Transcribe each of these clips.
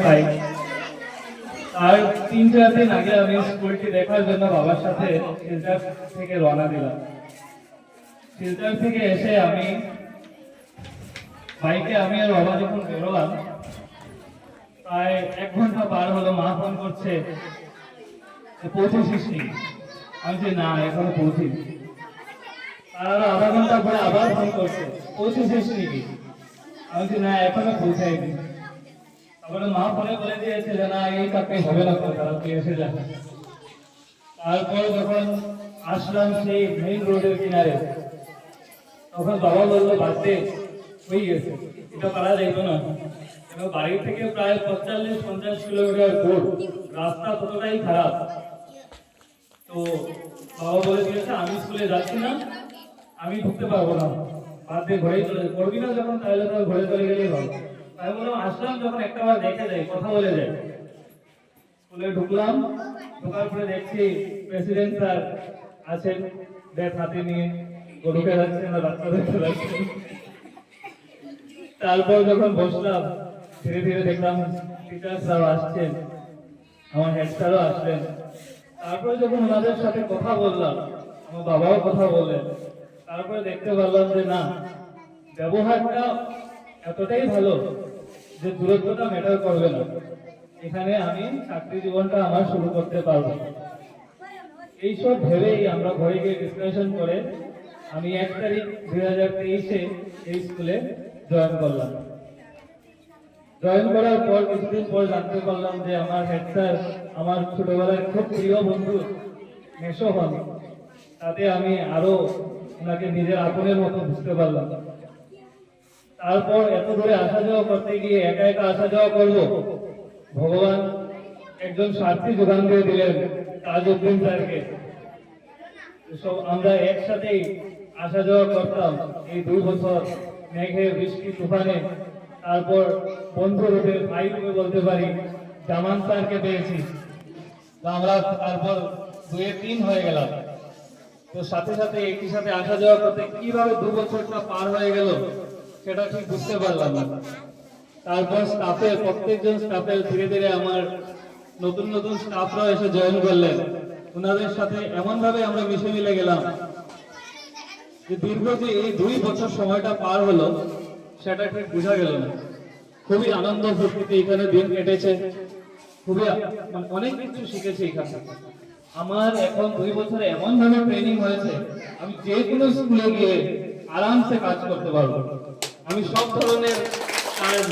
পাই। আর 3-4 দিন আগে আমি স্কুলটি দেখার জন্য বাবার সাথে শিলচর থেকে রওনা দিলাম। শিলচর থেকে এসে আমি বাইকে আমি আর বাবা যখন বেরোলাম, প্রায় 1 ঘন্টা পার হলো, মা ফোন করছে পৌঁছেছিস নি? আমি যে না, এখনো পৌঁছিনি। আর আধা ঘন্টা পরে আবার ফোন করছে পৌঁছেছিস নাকি? আমি যে না, এখনো পৌঁছাইনি। তারপরে মা ফোনে বলে দিয়েছে যে না, এই কাপে হবে না, তুই এসে যা। তারপর যখন আসলাম সেই মেইন রোডের কিনারে, তখন বাবা বললো বাড়তে হয়ে গেছে, এটা পারা যাইতো না। বাড়ি থেকে প্রায় 45-50 কিলোমিটার দূর, রাস্তা ততটাই খারাপ। তো বাবা বলে দিয়েছে আমি স্কুলে যাচ্ছি না, আমি ঢুকতে পারবো না, বাদ দিয়ে ঘরে চলে করবি না যখন, তাহলে তো ঘরে চলে গেলেই ভালো। তাই বললাম আসলাম যখন একটা বার দেখে যাই, কথা বলে যাই। স্কুলে ঢুকলাম, ঢোকার পরে দেখছি প্রেসিডেন্ট স্যার আছেন, ব্যাগ হাতে নিয়ে ঢুকে যাচ্ছেন আর বাচ্চাদের খেলাচ্ছেন। তারপর যখন বসলাম, ধীরে ধীরে দেখলাম টিচার্সরাও আসছেন, আমার হেড স্যারও আসলেন। তারপরে যখন ওনাদের সাথে কথা বললাম, আমার বাবাও কথা বললেন, তারপরে দেখতে পারলাম যে না, ব্যবহারটা এতটাই ভালো যে দূরত্বটা ম্যাটার করবে না। এখানে আমি চাকরি জীবনটা আমার শুরু করতে পারবো। এইসব ভেবেই আমরা ঘরে গিয়ে ডিসকাশন করে আমি 1 তারিখ 2023-এ এই স্কুলে জয়েন করলাম। জয়েন করার পর কিছুদিন পর জানতে পারলাম যে আমার হেড স্যার আমার ছোটবেলার খুব প্রিয় বন্ধু মেশো হন। তাতে আমি আরো ওনাকে নিজের আপনের মতো বুঝতে পারলাম। তারপর এত দূরে আসা যাওয়া করতে গিয়ে একা একা আসা যাওয়া করবো, ভগবান একজন সাথী যোগান দিয়ে দিলেন, তাজউদ্দিন স্যারকে। সব আমরা একসাথেই আসা যাওয়া করতাম এই 2 বছর, মেঘে বৃষ্টি তুফানে। তারপর বন্ধু রূপে, ভাই রূপে বলতে পারি, জামান স্যারকে পেয়েছি। আমরা তারপর 2-3 হয়ে গেলাম। তো সাথে সাথে একই সাথে আসা যাওয়া করতে কিভাবে 2 বছরটা পার হয়ে গেল সেটা ঠিক বুঝতে পারলাম না। তারপর স্টাফের প্রত্যেকজন স্টাফের ধীরে ধীরে আমার নতুন নতুন স্টাফরাও এসে জয়েন করলেন। ওনাদের সাথে এমন ভাবে আমরা মিশে মিলে গেলাম যে দীর্ঘ যে এই 2 বছর সময়টা পার হলো সেটা ঠিক বোঝা গেল না। খুবই আনন্দ ফুর্তিতে এখানে দিন কেটেছে, খুবই অনেক কিছু শিখেছি এখানে। আমার এখন 2 বছরে এমন ভাবে ট্রেনিং হয়েছে, আমি যে কোনো স্কুলে গিয়ে আরামসে কাজ করতে পারবো। আমি সব ধরনের কাজ,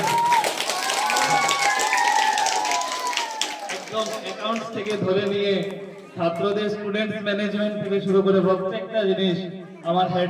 একদম অ্যাকাউন্টস থেকে ধরে নিয়ে ছাত্রদের স্টুডেন্ট ম্যানেজমেন্ট থেকে শুরু করে প্রত্যেকটা জিনিস আমার হেড